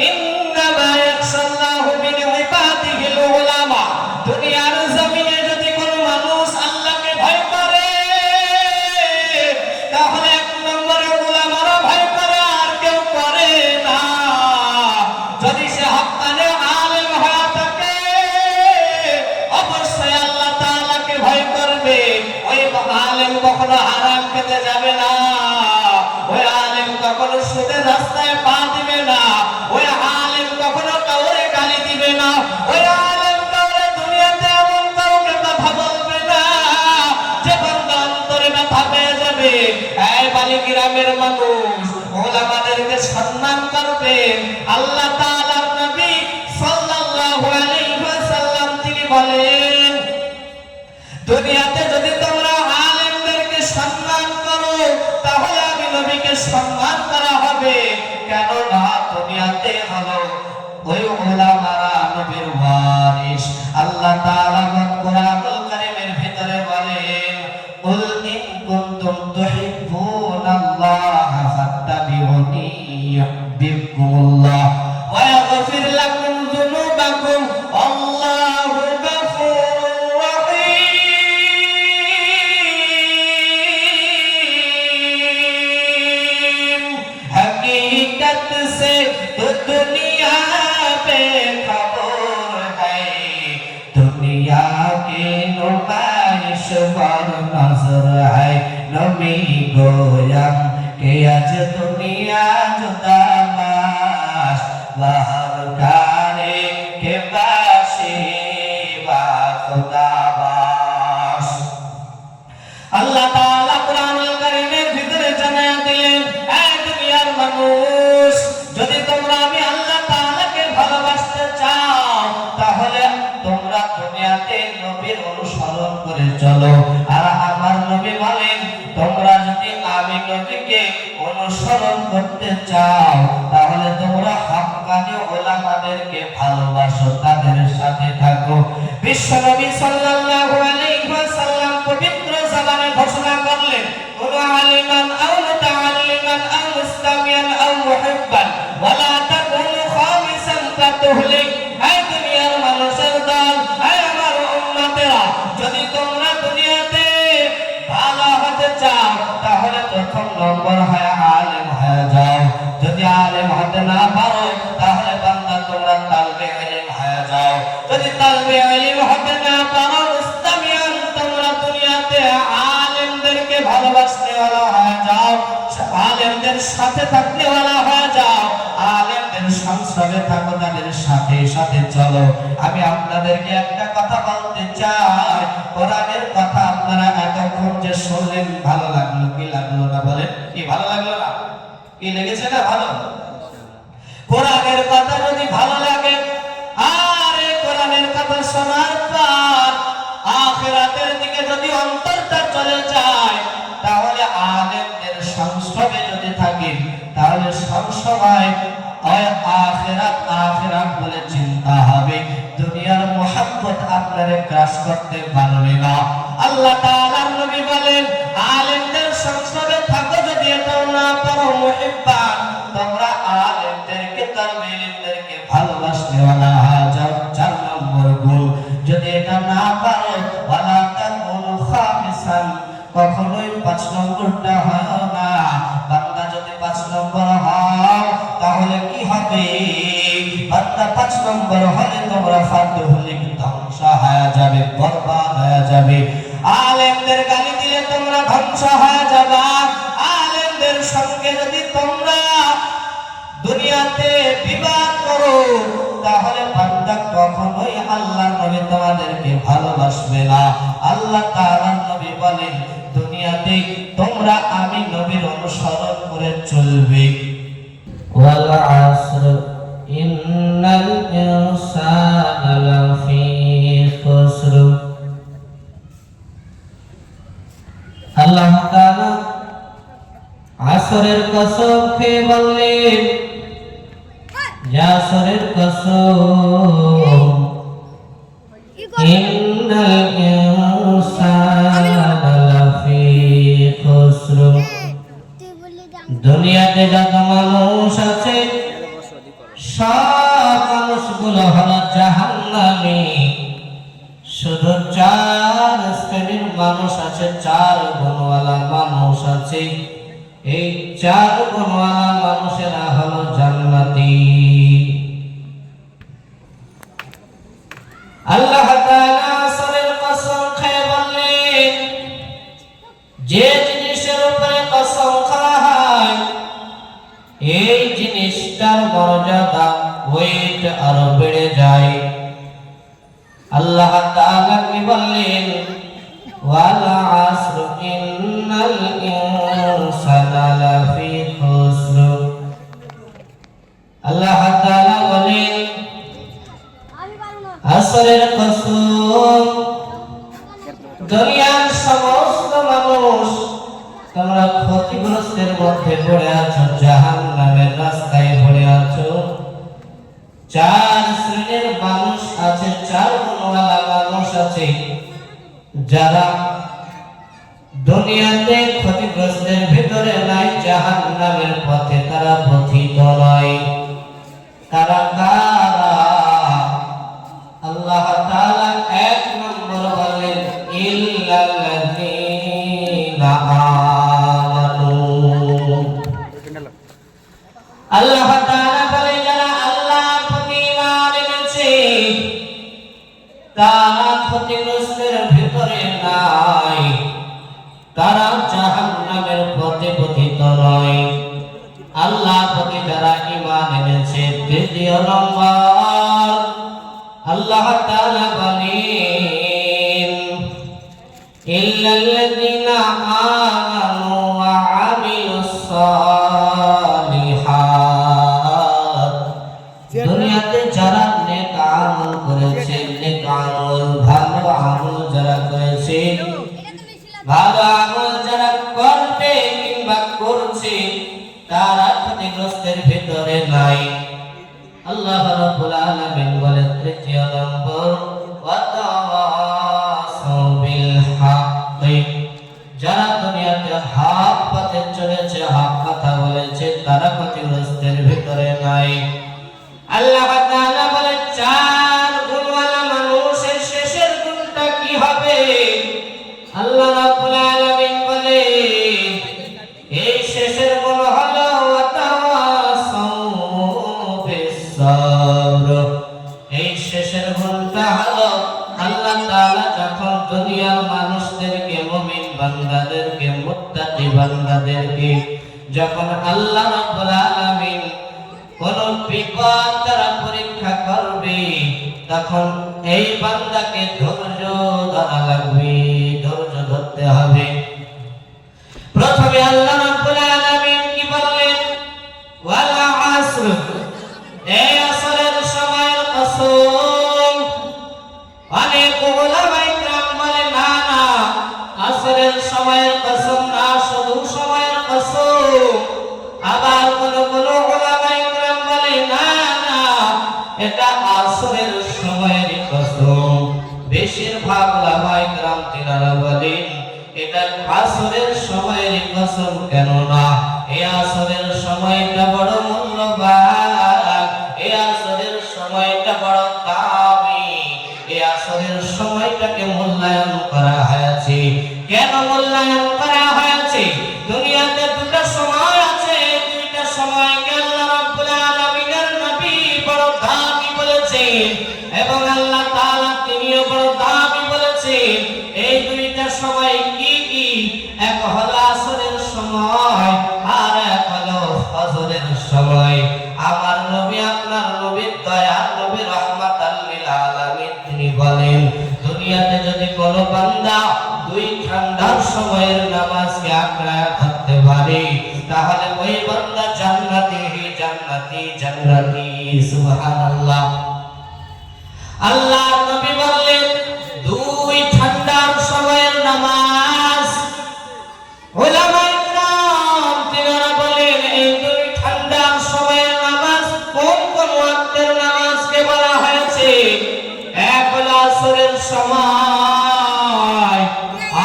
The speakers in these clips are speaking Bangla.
ইন্নামা ইয়াখশাল্লাহু মিন ইবাদিহিল উলামা। দুনিয়ার জমিনে যদি কোনো মানুষ আল্লাহকে ভয় করে তাহলে এক নম্বরে উলামারা ভয় করে, আর কেউ করে না। যদি সে হক্কানে আলেম হয়ে থাকে অবশ্যই আল্লাহ তাআলাকে ভয় করবে। ওই আলেম কখনো হারাম খেতে যাবে না, ওই আলেম কখনো সুদের রাস্তায় পা দিবে না, ওই আলেম কখনো কাউরে গালি দিবে না, ওই আলেম কাউরে দুনিয়াতে এমন কাউকে কথা বলবে না যে বান্দা অন্তরে ব্যথা পেয়ে যাবে। এই বালিগ্রামের মানুষ উলামাদেরকে সম্মান করবেন। আল্লাহ তাআলার নবী সাল্লাল্লাহু আলাইহি ওয়াসাল্লাম তিনি বলেন, দুনিয়াতে যদি তোমরা আলেমদেরকে সম্মান করো তাহলে আমি নবীকে সম্মান করা হবে। কেননা দুনিয়াতে হলো ওই উলামারা নবীর ওয়ারিস। আল্লাহ তাআলা কোরআনুল কারীমের ভিতরে বলেন, কুল ইন কুনতুম তুহিব্বুনাল্লাহা ফাত্তাবিউনি ইউহিব্বুকুমুল্লাহ ওয়া ইয়াগফির লাকুম যুনুবাকুম আল্লাহু গফুরুর রহিম। हकीकत से तो दुनिया बेखबर है, दुनिया के नुमाइश पर नजर है। नबी गोयम के आज दुनिया जुदा बाश, बाहर गाने के बाशी बा खुदा बाश। আল্লাহ তাআলা কোরআনুল কারীমের ভিতরে জানায়া দিলেন, এই দুনিয়ার মানুষ, যদি তোমরা আমি আল্লাহ তাআলাকে ভালোবাসতে চাও তাহলে তোমরা দুনিয়াতে নবীর অনুসরণ করে চলো। আর আমার নবী বলেন, তোমরা যদি আমি নবীকে অনুসরণ করতে চাও তাহলে তোমরা হক্কানি উলামাদেরকে ভালোবাসো, তাদের সাথে থাকো। বিশ্বনবী সাল্লাল্লাহু আলাইহি ওয়াসাল্লাম পবিত্র জবানে ঘোষণা করলেন, কুনু আলিমান আও মুতাআল্লিমান আও মুস্তামিয়ান আও মুহিব্বান ওয়ালা তাকুনু খামিসান ফাতুহলিক। এই দুনিয়ার মানুষের দল, এই আমার উম্মতেরা, যদি তোমরা দুনিয়াতে ভালো হতে চাও তাহলে প্রথম নম্বর হয় আলেম হয়ে যাও। যদি আলেম হতে না পারো তাহলে বান্দা তোমরা তালবে ইলম হয়ে যাও। যদি তালবে ইলম হতে না পারো মুস্তামিয়ান, তোমরা দুনিয়াতে আলেমদেরকে ভালোবাসতে ওয়ালা হয়ে যাও, আলেমদের সাথে থাকতে ওয়ালা হয়ে যাও, আলেমদের সংসর্গে থাকো, তাদের সাথে সাথে চলো। আমি আপনাদেরকে একটা কথা বলতে চাই, কোরআনের কথা আপনারা এতক্ষণ যে শুনলেন ভালো লাগলো কি লাগলো না বলেন? কি ভালো লাগলো না? কি লেগেছে না ভালো? কোরআনের কথা যদি ভালো লাগে আর এই কোরআনের কথা শোনার পর আখিরাতের দিকে যদি অন্তরটা চলে যায় তাহলে আলেমদের সংস্রবে যদি থাকেন তাহলে সবসময় আখিরাত আখিরাত বলে চিন্তা হবে, দুনিয়ার মোহাব্বত আপনারে গ্রাস করতে পারবে না। আল্লাহ তাআলার নবী বলেন, আলেমদের সংস্রবে থাকো, যদি এটাও না পারো মুহিব্বান, তোমরা আলেমদেরকে তালবেইনদেরকে ভালোবাসতে ওয়ালা হয়ে যাও। 4 নম্বর গুণ, যদি এটা না পারো ওয়ালা তাকুনু খামিসান, কখনোই 5 নম্বরটা হয় না। বান্দা যদি 5 নম্বর হয় তাহলে কি হবে? বান্দা 5 নম্বর হলে তোমরা ফাতুহলিক, ধ্বংস হয়ে যাবে, বরবাদ হয়ে যাবে। আলেমদের গালি দিলে তোমরা ধ্বংস হয়ে যাবে। আলেমদের সঙ্গে যদি তোমরা দুনিয়াতে বিবাদ করো তাহলে বান্দা কখনোই আল্লাহর নবী তোমাদেরকে ভালোবাসবে না। আল্লাহ তাআলার নবী বলেন, দুনিয়াতে তোমরা আমি নবীর অনুসরণ করে চলবে। ওয়াল আসর ইন্নাল ইনসানা লাফি খুসর। আল্লাহ তাআলা আসরের কসম খেয়ে বললেন, আসরের কসম, ইন্নাল ইনসানা লাফি খুসর। দুনিয়াতে যত মানুষ আছে সব মানুষগুলো হলো জাহান্নামী। শুধু 4 শ্রেণীর মানুষ আছে, 4 গুণওয়ালা মানুষ আছে। এই 4 গুণওয়ালা মানুষেরা হলো জান্নাতি। আল্লাহ তাআলা আসরের কসম খেয়ে বললেন, যে জিনিসের উপরে কসম খাওয়া হয় এই জিনিসটার মর্যাদা ওয়েট আরো বেড়ে যায়। আল্লাহ তাআলা কি বললেন, ওয়াল আসর ইন্নাল ইনসানা লাফি খুসর। আল্লাহ তাআলা বলেন, আসরের কসম, দুনিয়ার সমস্ত মানুষ তোমরা ক্ষতিগ্রস্তের মধ্যে পড়ে আছো, জাহান্নামের রাস্তায় পড়ে আছো। 4 শ্রেণীর মানুষ আছে, 4 গুণওয়ালা মানুষ আছে, যারা দুনিয়াতে ক্ষতিগ্রস্তের ভিতরে নাই, জাহান্নামের পথে তারা পথিত নয়। তারা কারা? আল্লাহ তাআলা 1 নম্বর বলেন, ইল্লাল্লাযীনা আমানু। আল্লাহ তাআলা বলে, যারা আল্লাহর প্রতি ঈমান এনেছে তারা ক্ষতিগ্রস্তের ভিতরে নাই, তারা জাহান্নামের পথে পতিত নয়। আল্লাহর প্রতি যারা ঈমান এনেছে। দ্বিতীয় নম্বর আল্লাহ তাআলা বলেন, ইল্লাল্লাযীনা আমানু ওয়া আমিলুস সালিহাত। দুনিয়াতে যারা নেক আমল করেছে, নেক আমল ভালো আমল যারা করেছে, ভালো আমল যারা করবে কিংবা করছে, তারা ক্ষতিগ্রস্তের ভিতরে নাই। আল্লাহ রাব্বুল আলামিন বলেন, তৃতীয় নম্বর, ওয়া তাওয়াসাউ বিল হক। যারা দুনিয়াতে হক পথে চলেছে, হক কথা বলেছে, তারা ক্ষতিগ্রস্তের ভিতরে নাই। আল্লাহ তাআলা বলে, 4 গুণওয়ালা মানুষের শেষের গুণটা কি হবে? আল্লাহ রাব্বুল আলামিন বলে, এই শেষের গুণ হলো ওয়া তাওয়াসাউ বিস সাবর। এই শেষের গুণটা হলো, আল্লাহ তাআলা যখন দুনিয়ার মানুষদেরকে, মুমিন বান্দাদেরকে, মুত্তাকি বান্দাদেরকে যখন আল্লাহ রাব্বুল আলামিন কোন বিপদ দ্বারা পরীক্ষা করবে, তখন এই বান্দাকে ধৈর্য ধরা লাগবে, ধৈর্য ধরতে হবে। প্রথমে আল্লাহ রাব্বুল আলামিন কি বললেন, ওয়াল আসর, এই আসরের সময়ের কসম। অনেক উলামায়ে কেরাম বলে, না না, আসরের সময়ের কসম না, শুধু সময়ের কসম। আবার কোন কোন উলামায়ে কেরাম বলে, না না, এটা আসরের সময়ের কসম। বেশিরভাগ উলামায়ে কেরাম তিনারা বলেন, এটা আসরের সময়ের কসম। কেননা এই আসরের সময়টা বড় মূল্যবান, এই আসরের সময়টা বড় দামি, এই আসরের সময়টাকে মূল্যায়ন করা হয়েছে। কেন মূল্যায়ন করা হয়েছে? দুনিয়াতে 2টা সময় আছে, 2টা সময়কে আল্লাহ রাব্বুল আলামিনের নবী বড় দামি বলেছেন, এবং আল্লাহ তাআলা তিনিও বড় দামি বলেছেন। এই 2টা সময় কি কি? এক হলো আসরের সময়, আর এক হলো ফজরের সময়। আমার নবী, আপনার নবী, দয়ার নবী, রাহমাতাল লিল আলামিন, তিনি বলেন, দুনিয়াতে যদি কোনো বান্দা 2 ঠান্ডার সময়ের নামাজকে আঁকড়ে ধরতে পারে, তাহলে ওই বান্দা জান্নাতি, জান্নাতি, জান্নাতি। সুবহানাল্লাহ। আল্লাহ নবী বললেন, 2 ঠান্ডার সময়ের নামাজ। উলামায়ে কেরাম তিনারা বলেন, এই 2 ঠান্ডার সময়ের নামাজ কোন কোন ওয়াক্তের নামাজকে বলা হয়েছে? এক হলো আসরের সময়,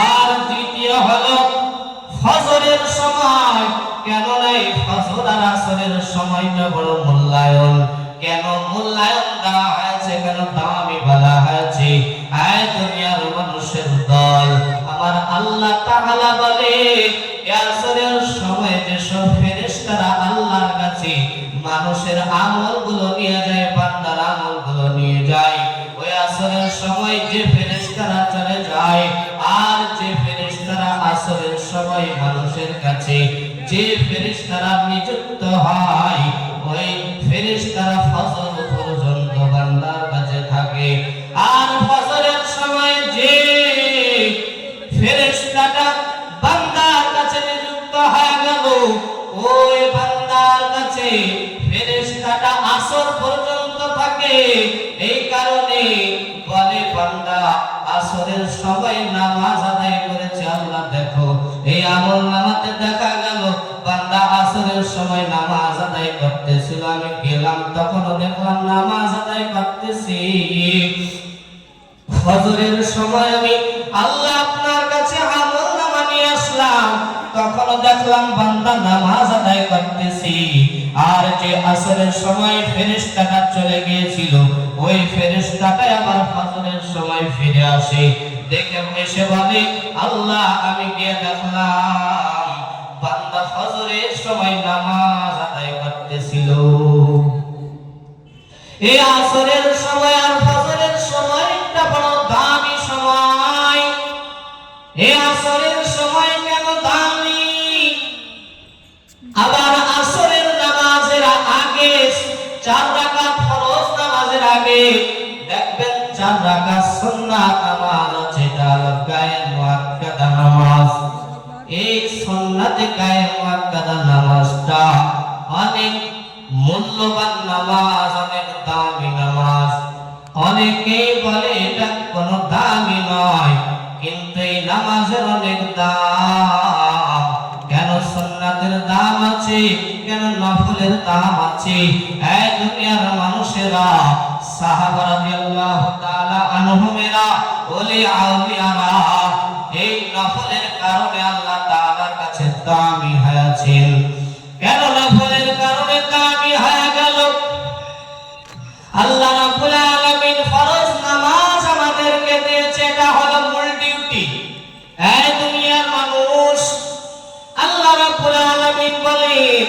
আর দ্বিতীয় হলো ফজরের সময়। কেন এই ফজর আর আসরের সময়টা বড় মূল্যায়ন? কেন আমলগুলো নিয়ে যায়, বান্দার আমলগুলো নিয়ে যায়। ওই আসরের সময় যে ফেরেশতারা চলে যায়, আর যে ফেরেশতারা আসরের সময় মানুষের কাছে যে ফেরেশতারা নিযুক্ত হয়, ওই ফেরেশতারা ফজর পর্যন্ত বান্দার কাছে থাকে। আর ফজরের সময় যে ফেরেশতাটা বান্দার কাছে নিযুক্ত হয়ে গেল, ওই বান্দার কাছে ফেরেশতাটা আসর পর্যন্ত থাকে। এই কারণে বলে বান্দা আসরের সময় নামাজ আদায় করেছে, আল্লাহ দেখো এই আমলনামাতে দেখা গেল বান্দা আসরের সময় নামাজ আদায় করতেছিল, আমি গেলাম তখনও দেখলাম নামাজ আদায় করতেছি। ফজরের সময় আমি আল্লাহ আপনার কাছে আমলনামা নিয়ে আসলাম, তখনও দেখলাম বান্দা নামাজ আদায় করতেছি। আর যে আসরের সময় ফেরেশতাটা চলে গিয়েছিল, ওই ফেরেশতাটা আবার ফজরের সময় ফিরে আসে, দেখে এসে বলে আল্লাহ আমি গিয়ে দেখলাম বান্দা ফজরের সময় নামাজ আদায় করতেছিল। এই আসরের সময় আর ফজরের সময়টা বড় দামি সময়। এই আসরের সময় কেন দামি? আবার আসরের নামাজের আগে 4 রাকাত ফরজ নামাজের আগে দেখবেন 4 রাকাত সুন্নাত নামাজ আছে, এটা গায়ে মুআক্কাদা নামাজ। এই সুন্নাতে গায়ে মুআক্কাদা নামাজটা অনেক মূল্যবান নামাজ, অনেক দামি নামাজ। অনেকেই বলে এটা কোনো দামি নয়, কিন্তু এই নামাজের অনেক দাম। কেন সুন্নাতের দাম আছে, কেন নফলের দাম আছে? এই দুনিয়ার মানুষেরা, সাহাবা রাদিয়াল্লাহু তাআলা আনহুমেরা, ওলি আউলিয়ারা এই নফলের কারণে আল্লাহ তাআলার কাছে দামি হয়েছেন। কেন নফলের কারণে দামি হয়ে গেল? আল্লাহ রাব্বুল আলামিন ফরজ নামাজ আমাদেরকে দিয়েছে, এটা হলো মূল ডিউটি। এই দুনিয়ার মানুষ, আল্লাহ রাব্বুল আলামিন বলেন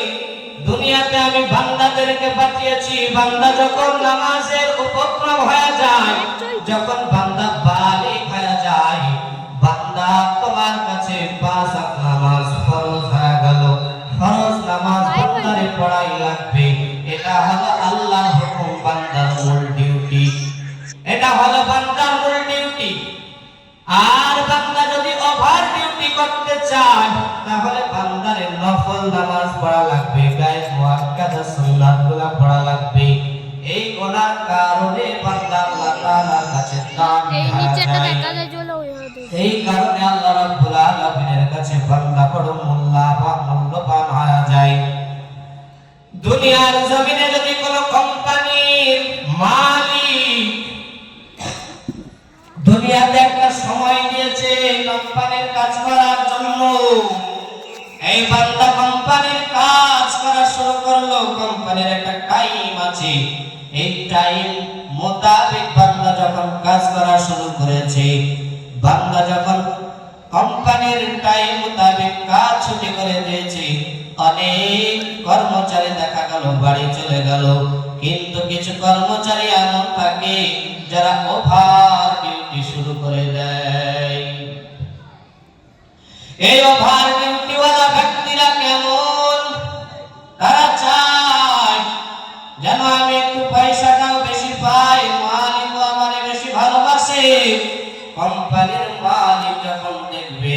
দুনিয়াতে আমি বান্দাদেরকে পাঠিয়েছি, বান্দা যখন নামাজের উপক্রম হয়ে যায়, যখন বান্দা বালিগ হয়ে যায়, বান্দা তোমার কাছে 5 ওয়াক্ত নামাজ ফরজ হয়ে গেল, ফরজ নামাজ বান্দারে পড়াই লাগবে। এটা হলো আল্লাহর হুকুম, বান্দার মূল ডিউটি। এটা হলো বান্দার মূল ডিউটি। আর বান্দা যদি ওভার ডিউটি করতে চায়, তাহলে বান্দারে নফল নামাজ পড়া লাগবে, গায়ে মুআক্কাদা সুন্নাতগুলো পড়া লাগবে। এই গুনার কারণে বান্দা আল্লাহ তাআলার কাছে দামি হয়ে যায়। এই কারণে আল্লাহ রাব্বুল আলামিনের কাছে বান্দা বড় মূল্যবান হয়ে যায়। দুনিয়ার জমিনে যদি কোনো কোম্পানির মালিক দুনিয়াতে একটা সময় দিয়েছে কোম্পানির কাজ করার জন্য, এই বান্দা কোম্পানির কাজ করা শুরু করলো, কোম্পানির একটা টাইম আছে, এই টাইম মোতাবেক বান্দা যখন কাজ করা শুরু করেছে, বান্দা যখন কোম্পানির টাইম মোতাবেক কাজ ছুটি করে দিয়েছে, অনেক কর্মচারী দেখা গেল বাড়ি চলে গেল। কিন্তু কিছু কর্মচারী এমন থাকে যারা ওভার ডিউটি শুরু করে দেয়। এই ওভার ডিউটি ওয়ালা ব্যক্তিরা কেমন? তারা চায় যেন আমি একটু পয়সাটাও বেশি পাই, মালিকও আমারে বেশি ভালোবাসে। কোম্পানির মালিক যখন দেখবে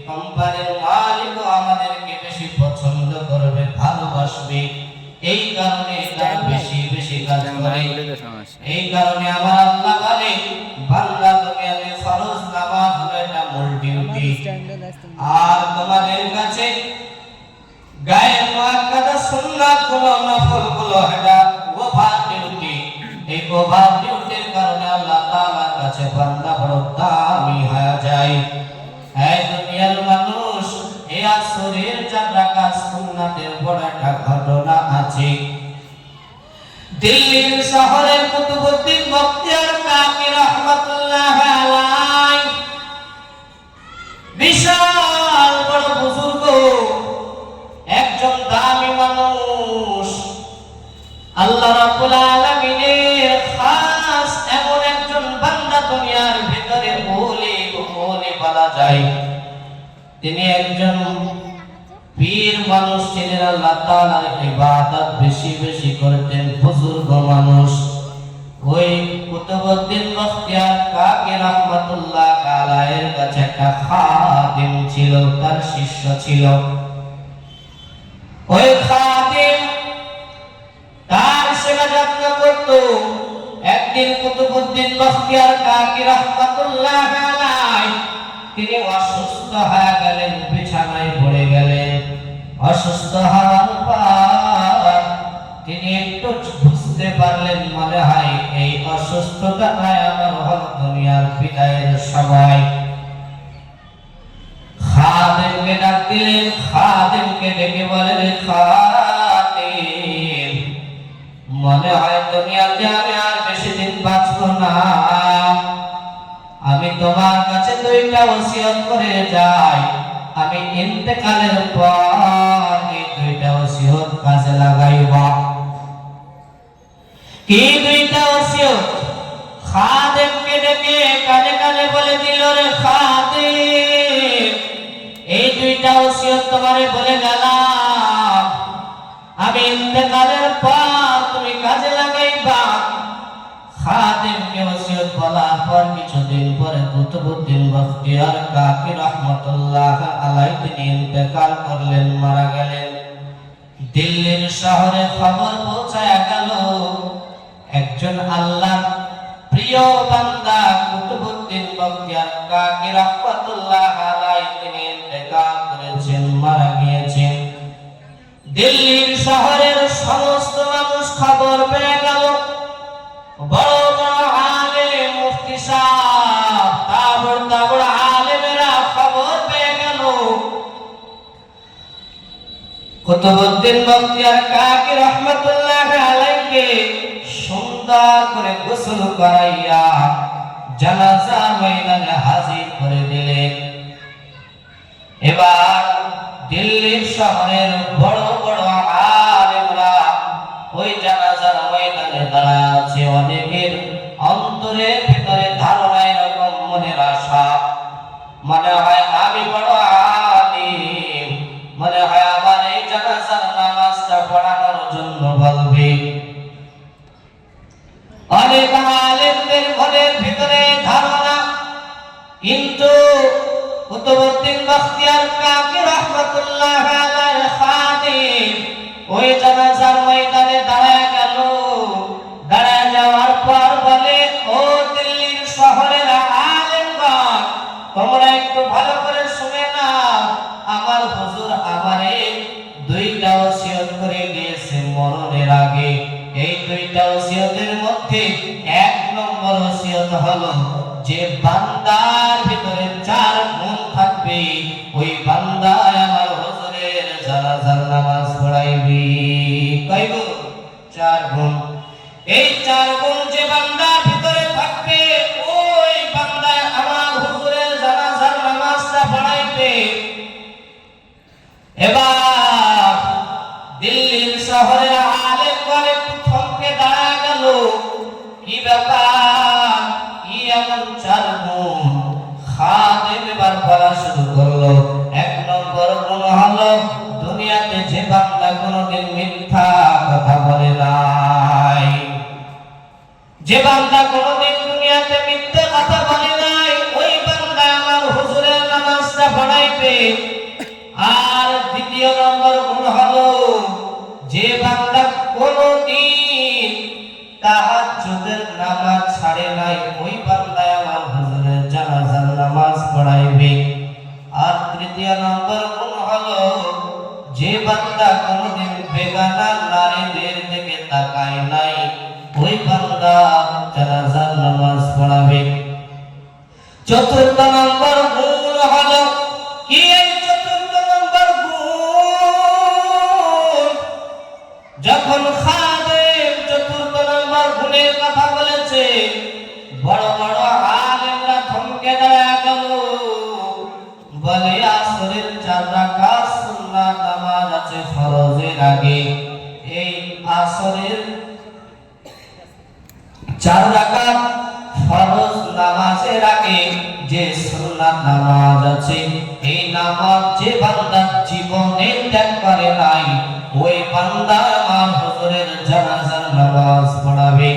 কোম্পানির মালিকও আমাদেরকে বেশি পছন্দ করবে, ভালোবাসবে, এই কারণে তারা বেশি বেশি কাজ করে। এই কারণে আমার আল্লাহ বলে বান্দা দুনিয়াতে ফরজ নামাজ হলো এটা মূল ডিউটি। আর তোমাদের কাছে গায়ে মুআক্কাদা সুন্নাতগুলো নফলগুলো এটা ওভার ডিউটি। এই ওভার ডিউটির কারণে আল্লাহ তাআলার কাছে বান্দা বড় দামি হয়ে যায়। এই দুনিয়ার মানুষ, এই আসরের 4 রাকাত সুন্নাতের বড় একটা ঘটনা আছে। দিল্লির শহরের কুতুবউদ্দিন বখতিয়ার কাকি রাহমাতুল্লাহ আলাইহি বিশাল বড় বুজুর্গ, একজন দামি মানুষ। আল্লাহ রব্বুল আলামিনের খাস এমন একজন বান্দা দুনিয়ার ভিতরে ওলি বলা যায়। তিনি একজন পীর মানুষ ছিলেন, আল্লাহ তাআলার ইবাদত বেশি বেশি করতেন, বুজুর্গ মানুষ। ওই কুতুবউদ্দিন বখতিয়ার কাকি রাহমাতুল্লাহ আলাইহির কাছে একটা খাদিম ছিল, তার শিষ্য ছিল। ওই খাদিম তার সেবা যত্ন করত। একদিন কুতুবউদ্দিন বখতিয়ার কাকি রাহমাতুল্লাহ আলাইহি তিনি অসুস্থ হয়ে গেলেন, বিছানায় পড়ে গেলেন। অসুস্থ হওয়ার পর তিনি একটু বুঝতে পারলেন, মনে হয় এই অসুস্থতায় আমার হলো দুনিয়ার বিদায়ের সময়। খাদেমকে ডাক দিলেন, খাদেমকে ডেকে বলেন, খাদেম মনে হয় দুনিয়াতে আমি আর বেশি দিন বাঁচব না। আমি তোমার কাছে দুইটা ওসিয়ত করে যাই, আমি ইন্তেকালের পর এই দুইটা ওসিয়ত কাজে লাগাইব। কি দুইটা ওসিয়ত? খাদেমকে ডেকে কানে কানে বলে দিল, রে খাদেম এই দুইটা ওসিয়ত তোমারে বলে গেলাম, আমি ইন্তেকালের পর তুমি কাজে লাগাইবা। খাদেমকে ওসিয়ত বলার পর কিছুদিন পরে কুতুবউদ্দিন বখতিয়ার কাকি রাহমাতুল্লাহ আলাইহি তিনি ইন্তেকাল করলেন, মারা গেলেন। দিল্লির শহরে খবর পৌঁছায়া গেল, একজন আল্লাহর প্রিয় বান্দা কুতুবউদ্দিন বখতিয়ার কাকি রাহমাতুল্লাহ আলাইহি তিনি ইন্তেকাল করেছেন, মারা গিয়েছেন। দিল্লির শহরের সমস্ত মানুষ খবর পেয়ে গেল। বড় বড় আলেম, মুফতি সাহেব, তাবড় আলেমেরা খবর পেয়ে গেল। কুতুবউদ্দিন বখতিয়ার কাকি রাহমাতুল্লাহ আলাইহিকে সুন্দর করে গোসল করাইয়া জানাজার ময়দানে হাজির করে দিলেন। এবার দিল্লির শহরের বড় বড় আলেমরা ওই জানাজার ময়দানে দাঁড়ায় আছে। অনেকের অন্তরের ভিতরে ধারণা এরকম, মনের আশা, মনে হয় আমি বড় আলিম, মনে হয় আমার এই জানাজার নামাজটা পড়ানোর জন্য বলবে। অনেক আলেমদের মনের ভিতরে ধারণা, কিন্তু কুতুবউদ্দিন বখতিয়ার কাকি রাহমাতুল্লাহ আলাইহি খাদিম ওই জানাজার ময়দানে দাঁড়ায় গেল। দাঁড়ায় যাওয়ার পর বলে, ও দিল্লির শহরের আলেমগণ, তোমরা একটু ভালো করে শুনে নাও, আমার হুজুর আমারে দুইটা ওসিয়ত করে গিয়েছে মরণের আগে। এই দুইটা ওসিয়তের মধ্যে এক নম্বর ওসিয়ত হলো, যে বান্দার ভিতরে 4 গুণ থাকবে ওই বান্দায় আমার হুজুরের জানাজার নামাজ পড়াইবে। কয় গুণ? 4 গুণ। এই 4 গুণ যে বান্দার ভিতরে থাকবে ওই বান্দায় আমার হুজুরের জানাজার নামাজটা পড়াইবে। এবার দিল্লির শহরের আলেমগণ একটু থমকে দাঁড়ায় গেল, কি ব্যাপার, কি এমন 4 গুণ? খাদেম এবার বলা শুরু করলো, 1 নম্বর গুণ হলো, দুনিয়াতে যে বান্দা কোনোদিন মিথ্যা কথা বলে নাই, যে বান্দা কোনোদিন দুনিয়াতে মিথ্যা কথা বলে নাই, ওই বান্দা আমার হুজুরের নামাজটা পড়াইবে। আর দ্বিতীয় নম্বর গুণ হলো, যে বান্দা কোনোদিন তাহাজ্জুদের নামাজ ছাড়ে নাই, ওই বান্দা আমার হুজুরের জানাজার নামাজ পড়াইবে। আর তৃতীয় নম্বর গুণ হলো, যে বান্দা কোনোদিন বেগানা নারীদের দিকে তাকায় নাই, ওই বান্দা জানাজার নামাজ পড়াবে। চতুর্থ নম্বর গুণ হলো কি? এই চতুর্থ নম্বর গুণ, যখন খাদেম চতুর্থ নম্বর গুণের কথা বলেছে, বড় বড় আলেমরা থমকে দাঁড়ায় গেল। বলে, আসরের 4 রাকাত সুন্নাত নামাজ আছে ফরজের আগে, এই আসরের 4 রাকাত ফরজ নামাজের আগে যে সুন্নাত নামাজ আছে, এই নামাজ যে বান্দা জীবনে ত্যাগ করে নাই, ওই বান্দা আমার হুজুরের জানাজার নামাজ পড়াবে।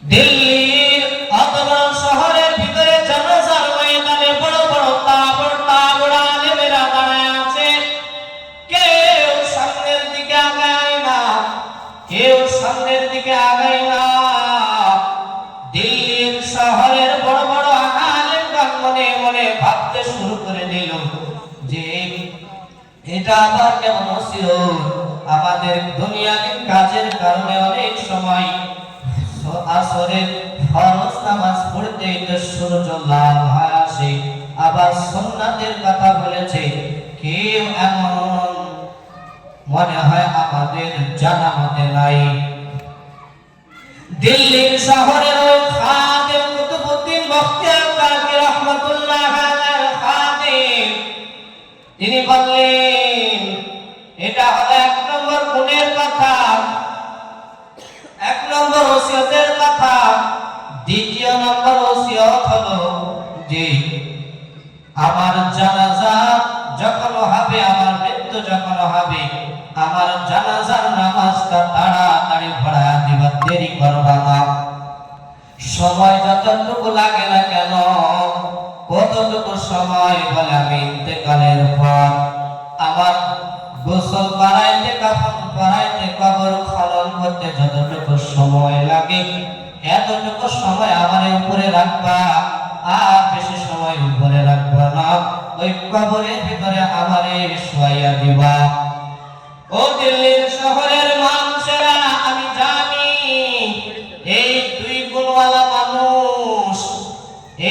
দিল্লির অথবা শহরের ভিতরে জানাজার ময়দানে বড় বড় তাবড় আলেমেরা দাঁড়ায় আছে, কেউ সামনের দিকে আগায় না, কেউ সামনের দিকে আগায় না। দিল্লির শহরের বড় বড় আলেমগণ মনে মনে ভাবতে শুরু করে দিল যে এটা আবার কেমন ছিল। আমাদের দুনিয়ার কাজের কারণে অনেক সময় আসরের ফরজ নামাজ পড়তে তো সূর্য লাল হয়ে আসে, আবার সুন্নাতের কথা বলেছে, কেউ এমন মনে হয় আমাদের জানা মতে নাই। দিল্লির শহরের ওই খাদেম কুতুবউদ্দিন বখতিয়ার কাকি রাহমাতুল্লাহ আলাইহি খাদেম, তিনি বললেন এটা হলো 1 নম্বর গুণের কথা, 1 নম্বর ওসিয়তের কথা। দ্বিতীয় নম্বর ওসিয়ত হলো যে আমার জানাজা যখন হবে, আমার মৃত্যু যখন হবে, আমার জানাজার নামাজটা তাড়াতাড়ি পড়া দিবা, দেরি করবা না। সময় যতটুকু লাগে না কেন, কতটুকু সময় বলে আমি ইন্তেকালের পর আমার গোসল করাইতে, কাফন পরাইতে, কবর খনন করতে যতটুকু সময় লাগে, এতটুকু সময় আমার উপরে রাখবা, আর বেশি সময় উপরে রাখবা না। ওই কবরের ভিতরে আমারে শোয়াইয়া দিবা। ও দিল্লির শহরের মানুষেরা, আমি জানি এই 2 গুণওয়ালা মানুষ,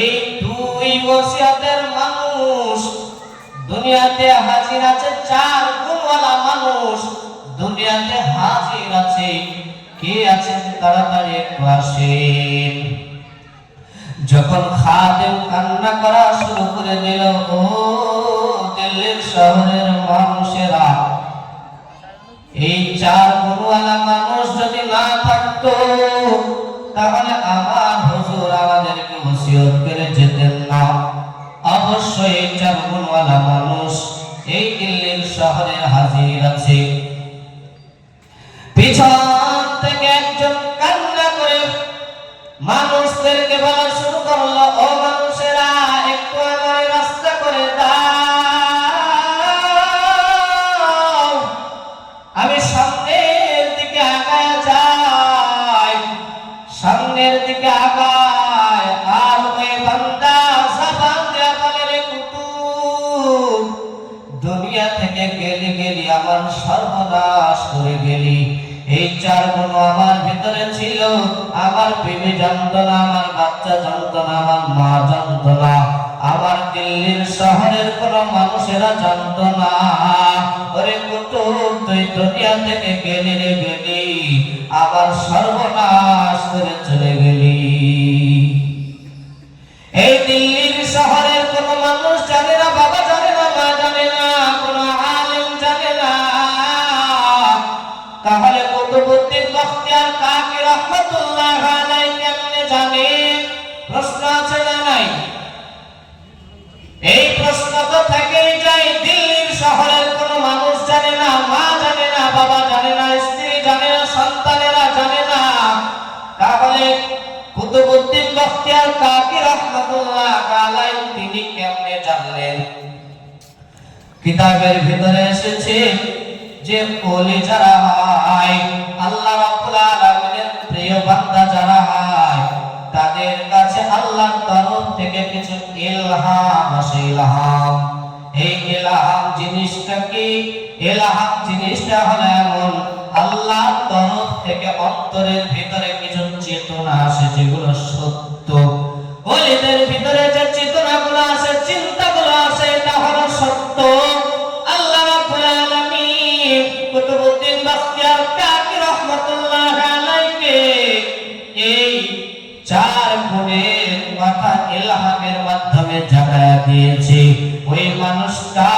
এই 2 ওসিয়তের মানুষ দুনিয়াতে হাজির আছে। 4 গুণওয়ালা মানুষ দুনিয়াতে হাজির আছে। কে আছেন তাড়াতাড়ি একটু আসেন। যখন খাদেম কান্না করা শুরু করে দিল, ও দিল্লির শহরের মানুষেরা, এই 4 গুণওয়ালা মানুষ যদি না থাকতো তাহলে আমার হুজুর আমাদেরকে ওসিয়ত করে যেতেন না। অবশ্যই এই 4 গুণওয়ালা মানুষ এই দিল্লির শহরে হাজির আছে। পিছন থেকে একজন কান্না করে মানুষদেরকে বলা শুরু করলো, ও মানুষেরা, একটু আমার রাস্তা করে দাও, আমি সামনের দিকে আগায় যাই। সামনের দিকে আগায়, আর ওই বান্দা জবান দেয়া বলে, রে কুতুব, দুনিয়া থেকে গেলি গেলি আমার সর্বনাশ করে গেলি। এই 4 গুণ আমার ভিতরে ছিল, আমার বিবি জানত না, আমার বাচ্চা জানত না, আমার মা জানত না, আমার দিল্লির শহরের কোন মানুষেরা জানত না। ওরে কুতুব, তুই দুনিয়া থেকে গেলি রে গেলি, আবার সর্বনাশ করে চলে গেলি। এই দিল্লির শহরের কোন মানুষ জানে না, বাবা জানে না, মা জানে না, কোন আলেম জানে না, তাহলে কুতুবউদ্দিন বখতিয়ার কাকি রাহমাতুল্লাহ আলাইহি কেমনে জানে? প্রশ্ন আছে না নাই? এই প্রশ্ন তো থেকেই যায়। দিল্লির শহরের কোন মানুষ জানে না, মা জানে না, বাবা জানে না, স্ত্রী জানে না, সন্তানেরা জানে না, তাহলে কুতুবউদ্দিন বখতিয়ার কাকি রাহমাতুল্লাহ আলাইহি তিনি কেমনে জানলেন? কিতাবের ভিতরে এসেছে যে ওলি যারা হয়, আল্লাহ রাব্বুল আলামিনের প্রিয় বান্দা যারা হয়, তাদের কাছে আল্লাহর তরফ থেকে কিছু ইলহাম আসে। ইলহাম, এই ইলহাম জিনিসটা কি? ইলহাম জিনিসটা হলো এমন, আল্লাহর তরফ থেকে অন্তরের ভিতরে কিছু চেতনা আসে যেগুলো সত্য। ওলিদের ভিতরে যে চেতনাগুলো আসে, চিন্তাগুলো আসে, এটা হলো সত্য। আল্লাহ রাব্বুল আলামিন কুতুবউদ্দিন বখতিয়ার কাকি রাহমাতুল্লাহ আলাইহি এই 4 গুণের কথা ইলহামের মাধ্যমে জানায়া দিয়েছে। ওই মানুষটা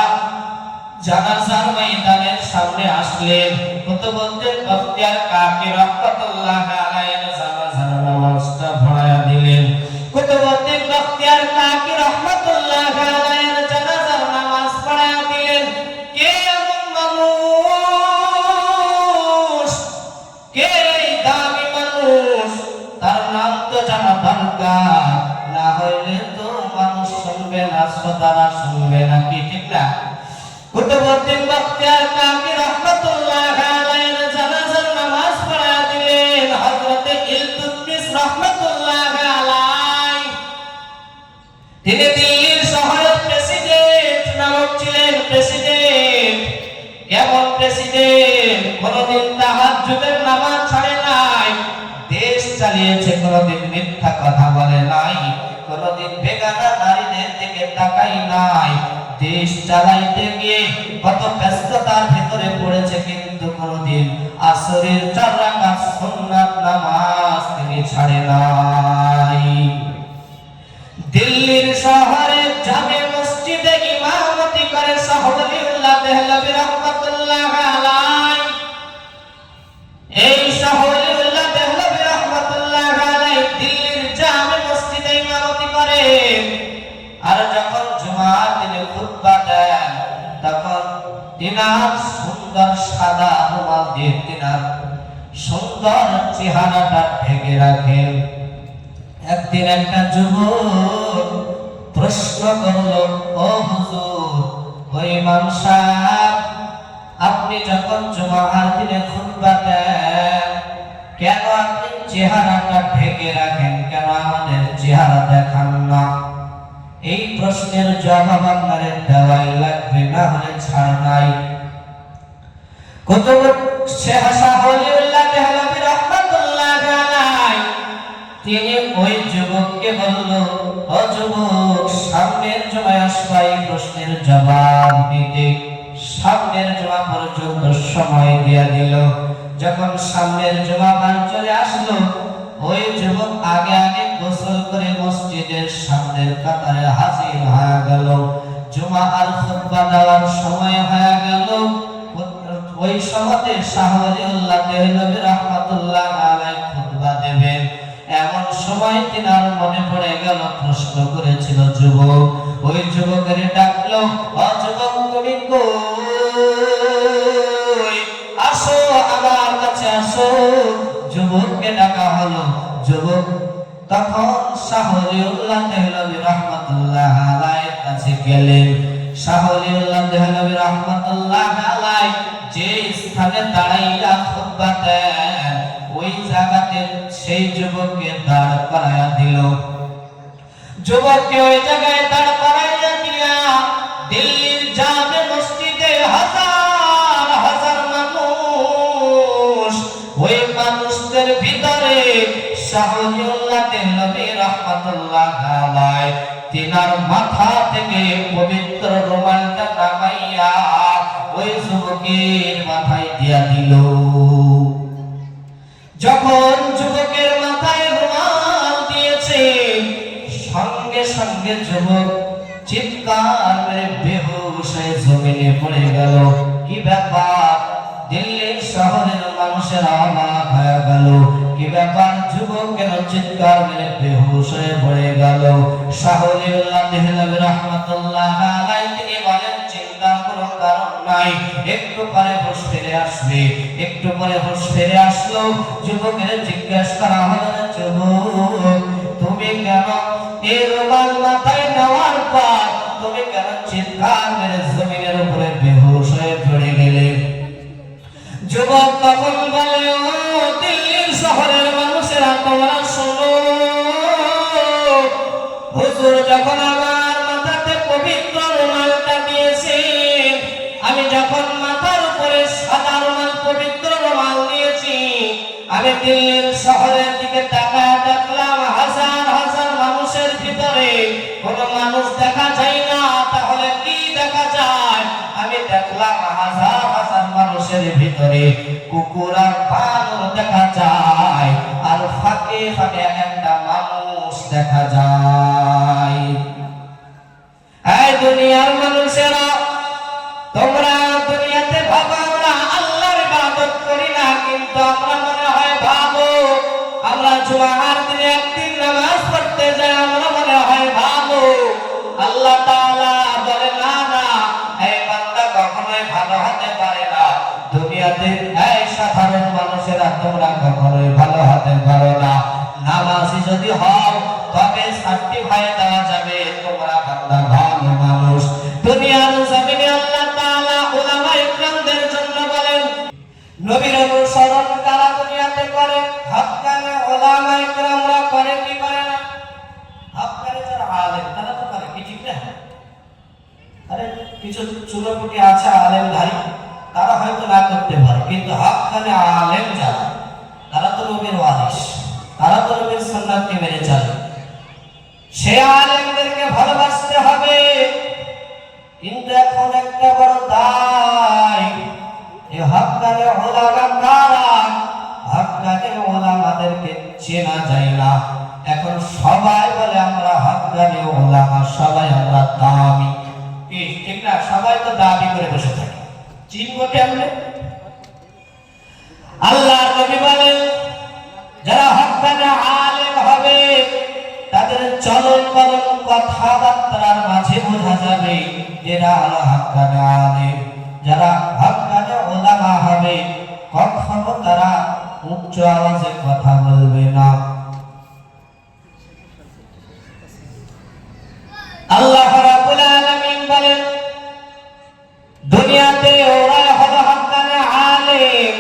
জানাজার ময়দানের সামনে আসলেন। কুতুবউদ্দিন বখতিয়ার কাকি রাহমাতুল্লাহ আলাইহি জানাজার দরকার, না হইলে তো মানুষ শুনবে না, শ্রোতারা শুনবে না, কি ঠিক না? কুতুবউদ্দিন বখতিয়ার কাকি রাহমাতুল্লাহ আলাইহির জানাজার নামাজ পড়া দিলেন হযরত ইলতুতমিশ রাহমাতুল্লাহ আলাইহি। তিনি দিল্লির শহরের প্রেসিডেন্ট নামক ছিলেন, প্রেসিডেন্ট। কেমন প্রেসিডেন্ট? কোনদিন তাহাজ্জুদের নামাজ ছাড়ে নাই, দেশ চালিয়েছে, কোনদিন মিথ্যা কথা বলে নাই, কোনদিন বেগানা নারীদের দিকে তাকাই নাই। দেশ চালাইতে গিয়ে কত ব্যস্ততার ভিতরে পড়েছে, কিন্তু কোনদিন আসরের 4 রাকাত সুন্নাত নামাজ তিনি ছাড়ে নাই। দিল্লির শহরে জামে মসজিদে ইমামতি করে শাহ ওলিউল্লাহ দেহলভী রাহমাতুল্লাহ আলাইহি। এই শাহ ওলিউল্লাহ দেহলভী রাহমাতুল্লাহ আলাইহি দিল্লির জামে মসজিদে ইমামতি করেন। আর যখন জুমার দিনে খুতবা দেন, তখন তিনার সুন্দর সাদা রুমাল দিয়ে তিনার সুন্দর চেহারাটা ঢেকে রাখেন। একদিন একটা যুবক প্রশ্ন করলো, ও হুজুর, ওই ইমাম সাহেব, আপনি যখন জুমার দিনে খুতবা দেন, কেন আপনি চেহারাটা ঢেকে রাখেন, কেন আমাদের চেহারা দেখান না? এই প্রশ্নের জবাব আপনাদের দেওয়াই লাগবে, না হলে ছাড় নাই। শাহ ওলিউল্লাহ দেহলভী রাহমাতুল্লাহ আলাইহি তিনি ওই যুবককে বলল, ও যুবক, সামনের জমায় আসবা এই প্রশ্নের জবাব দিতে। সামনের জমা পর্যন্ত সময় দিয়া দিল। যখন সামনের জমা বার চলে আসলো, ওই যুবক আগে আগে গোসল করে মসজিদের সামনের কাতারে হাজির হয়ে গেল। জুমা আর খুতবা দেওয়ার সময় হয়ে গেল। ওই সময়তে শাহ ওলিউল্লাহ দেহলভী রাহমাতুল্লাহ আলাইহি খুতবা দেবেন। এমন সময় তিনার মনে পড়ে গেল, প্রশ্ন করেছিল যুবক। ওই যুবকের ডাকলো, ও যুবক, তুমি কই? আসো, আমার কাছে আসো। যুবককে ডাকা হলো। যুবক তখন শাহ ওলিউল্লাহ দেহলভী রাহমাতুল্লাহ আলাইহির কাছে গেলেন। শাহ ওলিউল্লাহ দেহলভী রাহমাতুল্লাহ আলাইহি যে স্থানে দাঁড়াইয়া খুতবা দেন, ওই জায়গাতে সেই যুবককে দাঁড় করাইয়া দিল। যুবককে ওই জায়গায় দাঁড় করাইয়া দিয়া দিল্লির জামে মসজিদে হাজার হাজার মানুষ, ওই মানুষদের ভিতরে শাহ ওলিউল্লাহ দেহলভী রাহমাতুল্লাহ আলাইহি তিনার মাথা থেকে পবিত্র রুমালটা নামাইয়া ওই যুবকের মাথায় দিয়া দিল। যখন যুবকের মাথায় রুমাল দিয়েছে, সঙ্গে সঙ্গে যুবক চিৎকার মেরে বেহুশ হয়ে জমিনে পড়ে গেল। কি ব্যাপার? দিল্লির শহরের মানুষের অবাক হয়ে গেল। কি ব্যাপার? যুবক কেন চিৎকার মেরে বেহুশ হয়ে পড়ে গেল? শাহ ওলিউল্লাহ দেহলভী রাহমাতুল্লাহ আলাইহি তিনি বলেন, চিন্তার কোনো কারণ নাই, একটু পরে হুঁশ ফিরে আসবে। একটু পরে হুঁশ ফিরে আসলো। যুবকের জিজ্ঞেস করা হলো, যুবক, তুমি কেন এই রুমাল মাথায় নেওয়ার পর তুমি কেন চিৎকার মেরে জমিনের উপরে বেহুশ হয়ে পড়ে গেলে? যুবক তখন বলে, ও দিল্লির শহরের মানুষেরা, তোমরা শোনো, হুজুর যখন আমার মাথাতে পবিত্র রুমালটা দিয়েছেন, আমি যখন মাথার উপরে সাদা রুমাল, পবিত্র রুমাল দিয়েছি, আমি দিল্লির শহরের দিকে তাকায় দেখলাম হাজার হাজার মানুষের ভিতরে কোনো মানুষ দেখা যায় না। তাহলে কি দেখা যায়? আমি দেখলাম হাজার হাজার মানুষের ভিতরে কুকুর আর বানর দেখা যায়, আর ফাঁকে ফাঁকে একটা মানুষ দেখা যায়। এই দুনিয়ার মানুষেরা, তোমরা দুনিয়াতে ভাবো আমরা আল্লাহর ইবাদত করি না, কিন্তু আমরা মনে হয় ভাবো আমরা জুমার দিনে একদিন নামাজ পড়তে যাই, আমরা মনে হয় ভাবো। আল্লাহ তাআলা বলে, না না, এই বান্দা কখনোই ভালো হতে পারে না। দুনিয়াতে এই সাধারণ মানুষেরা তোমরা কখনোই ভালো হতে পারো না। নামাজি যদি হও, কিছু চুলোপুটি আছে আলেমধারী, তারা হয়তো না করতে পারে, কিন্তু হাক্কানে আলেম যারা, তারা তো নবীর ওয়ারিস, তারা তো নবীর সুন্নাতকে মেনে চলে। সে আলেমদেরকে ভালোবাসতে হবে। কিন্তু এখন একটা বড় দায়, এই হাক্কানে উলামা কারা? হাক্কানে উলামাদেরকে চেনা যায় না। এখন সবাই বলে আমরা হাক্কানে উলামা, সবাই আমরা দামি, ঠিক না? সবাই তো দাবি করে বসে থাকে, চিনবো কেমনে? আল্লাহর নবী বলেন যারা হাক্কানে আলেম হবে তাদের চলন বলন কথাবার্তার মাঝে বোঝা যাবে এরা হলো হাক্কানে আলেম। যারা হাক্কানে উলামা হবে কখনো তারা উচ্চ আওয়াজে কথা বলবে না। আল্লাহ রাব্বুল আলামিন বলেন দুনিয়াতে ওরা হলো হাক্কানে আলেম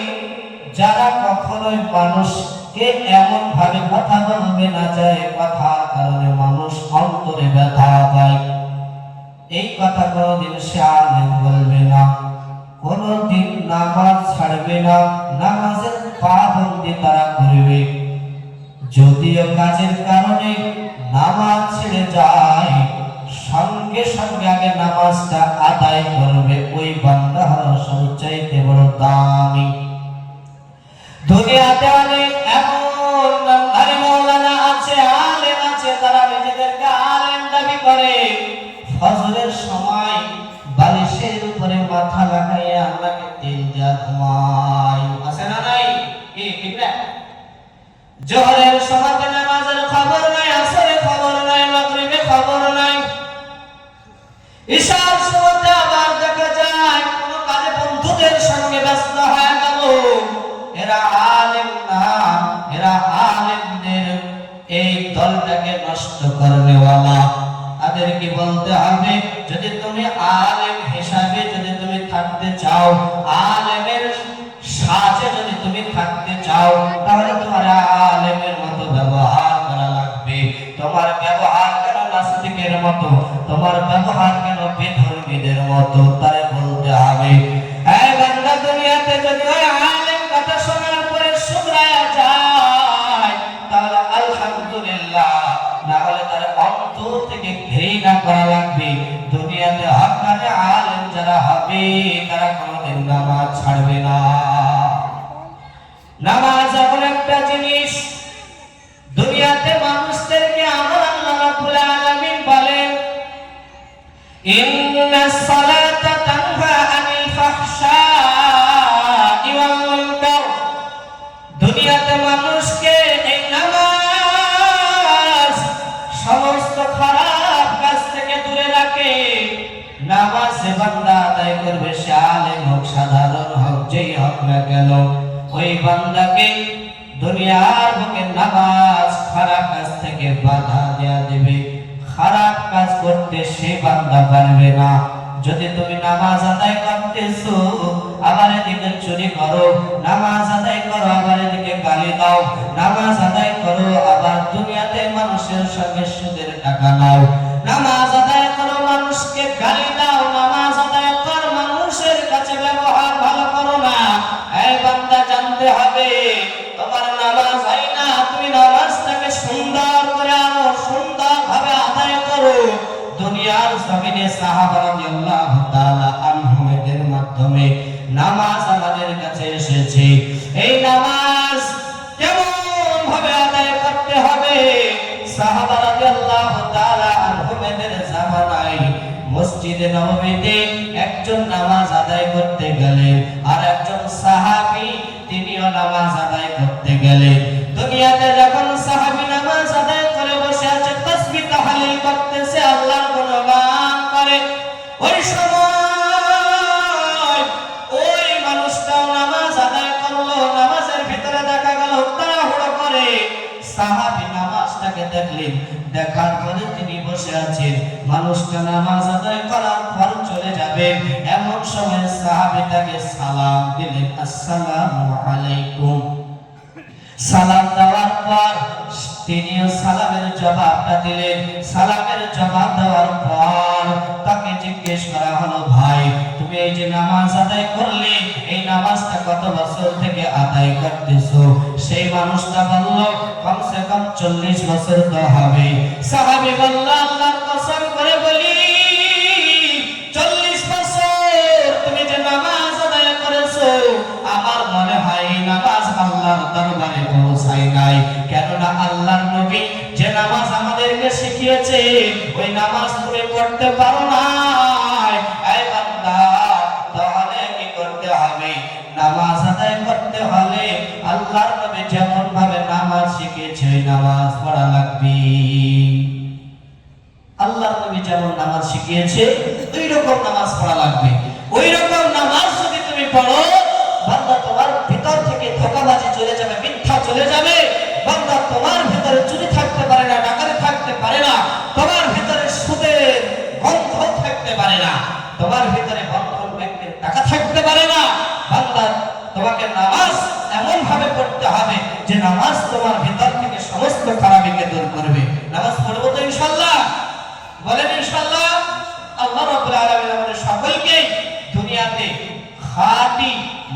যারা কখনোই মানুষকে এমন ভাবে কথা বলবে না যায় কথার কারণে মানুষ অন্তরে ব্যথা পায়। এই কথা কোনদিন সে আলেম বলবে না, কোনদিন নামাজ ছাড়বে না, নামাজের পাবন্দি তারা করবে। যদিও কাজের কারণে নামাজ ছেড়ে যায়, সঙ্গে সঙ্গে আগে নামাজটা আদায় করবে। ওই বান্দা হলো সবচাইতে বড় দামি। দুনিয়াতে অনেক এমন নামধারী মাওলানা আছে, আলেম আছে, তারা নিজেদেরকে আলেম দাবি করে। ফজরের সময় বালিশের উপরে মাথা লাগাইয়া আল্লাহকে তেল দিয়া ঘুমায়, আছে না নাই? ঠিক না? জোহরের সময় নামাজের খবর নাই, আসরের খবর নাই, মাগরিবের খবর নাই। ঈশার সময় আবার দেখা যায় কোন কাজে বন্ধুদের সঙ্গে ব্যস্ত হয়ে গেল। এরা আলেম না, এরা আলেমদের এই দলটাকে নষ্ট করনেওয়ালা। তাদেরকে বলতে হবে যদি তুমি আলেম হিসাবে যদি তুমি থাকতে চাও, আলেমের সাথে যদি তুমি থাকতে চাও, তাহলে তোমার আলেমের মতো ব্যবহার করা লাগবে। তোমার ব্যবহার কেন নাস্তিকের মতো, তোমার ব্যবহার কেন বেধর্মীদের মতো, তাই বলতে হবে। এই বান্দা দুনিয়াতে যদি ওই আলেম কথা শোনার পরে শুকরায়া যায় তাহলে আলহামদুলিল্লাহ, না হলে তার অন্তর থেকে ঘৃণা করা লাগবে। দুনিয়াতে হাক্কানে আলেম যারা হবে তারা কোনোদিন নামাজ ছাড়বে না। নামাজ এমন একটা জিনিস, দুনিয়াতে মানুষদেরকে আমার আল্লাহ রাব্বুল আলামিন বলেন ইন্নাস সালাতা তানহা আনিল ফাহশাই ওয়াল মুনকার। দুনিয়াতে মানুষকে এই নামাজ সমস্ত খারাপ কাজ থেকে দূরে রাখে। নামাজে বান্দা আদায় করবে, সে আলেম হোক সাধারণ হোক, যেই হোক না কেন, ওই বান্দাকে দুনিয়ার বুকে নামাজ খারাপ কাজ থেকে বাধা দেয়া দেবে। খারাপ কাজ করতে সে বান্দা পারবে না। যদি তুমি নামাজ আদায় করতেছো আবার এদিকে চুরি করো, নামাজ আদায় করো আবার এদিকে গালি দাও, নামাজ আদায় করো আবার দুনিয়াতে মানুষের সঙ্গে সুদের টাকা নাও, নামাজ আদায় করো মানুষকে গালি দাও, নামাজ আদায় কর মানুষের কাছে ব্যবহার ভালো করো না। এই বান্দা জানতে হবে তোমার নামাজ হয় না, তুমি নামাজটাকে সুন্দর করে আনো, সুন্দর ভাবে আদায় করো। দুনিয়ার জমিনে সাহাবা রাদিয়াল্লাহু তাআলা আনহুমের মাধ্যমে নামাজ আমাদের কাছে এসেছে। এই নামাজ কেমন ভাবে আদায় করতে হবে? সাহাবা রাদিয়াল্লাহু তাআলা আনহুমের জামানায় মসজিদে নববীতে একজন নামাজ আদায় করতে গেলেন, আর একজন সাহাবী তিনিও নামাজ আদায় করতে গেলেন। দুনিয়াতে যখন সাহাবী নামাজ আদায় করে বসে আছে, তাসবিহ তাহলিল করতেছে, আল্লাহর গুণগান করে, ওই সময় ওই মানুষটাও নামাজ আদায় করলো। নামাজের ভিতরে দেখা গেল তাড়াহুড়ো করে সাহাবী নামাজটাকে দেখলেন, দেখার পরে তিনি বসে আছেন। মানুষটা নামাজ আদায় করার পর চলে যাবে, এমন সময় সাহাবী তাকে সালাম দিলেন, আসসালামু আলাইকুম। সালাম দেওয়ার পর তিনিও সালামের জবাবটা দিলেন। সালামের জবাব দেওয়ার পর তাকে জিজ্ঞেস করা হলো, ভাই তুমি এই যে নামাজ আদায় করলে, এই নামাজটা কত বছর থেকে আদায় করতেছো? সেই মানুষটা বলল, কমসে কম 40 বছর তো হবে। সাহাবী বলল, আল্লাহর কসম করে বলি 40 বছর তুমি যে নামাজ আদায় করেছো, আমার মনে হয় এই নামাজ আল্লাহর দরবারে পৌঁছায় নাই। কেননা আল্লাহর নবী যে নামাজ আমাদেরকে শিখিয়েছে, ওই নামাজ তুমি পড়তে পারো না। এই বান্দা, তাহলে কি করতে হবে? নামাজ আদায় করতে হলে আল্লাহর নবী যেমন ভাবে নামাজ শিখিয়েছে, ওই নামাজ পড়া লাগবে। আল্লাহর নবী যেমন নামাজ শিখিয়েছে, ওই রকম নামাজ পড়া লাগবে। ওই রকম নামাজ যদি তুমি পড়ো, বান্দা তোমার ভিতর থেকে ধোঁকাবাজি চলে যাবে, মিথ্যা চলে যাবে। বান্দা তোমার ভিতরে চুরি থাকতে পারে না, ডাকাতি থাকতে পারে না, তোমার ভিতরে সুদের গন্ধ থাকতে পারে না, তোমার ভিতরে বন্ধন ব্যাংকের টাকা থাকতে পারে না। বান্দা তোমাকে নামাজ এমন ভাবে পড়তে হবে যে নামাজ তোমার ভিতর থেকে সমস্ত খারাপিকে দূর করবে। নামাজ পড়বো তো ইনশাআল্লাহ? বলেন ইনশাআল্লাহ। আল্লাহ রাব্বুল আলামিন আমাদের সকলকে দুনিয়াতে খাঁটি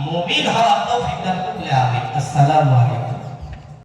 মুমিন হওয়ার তৌফিক দান করুন। আমিন। আসসালামু আলাইকুম।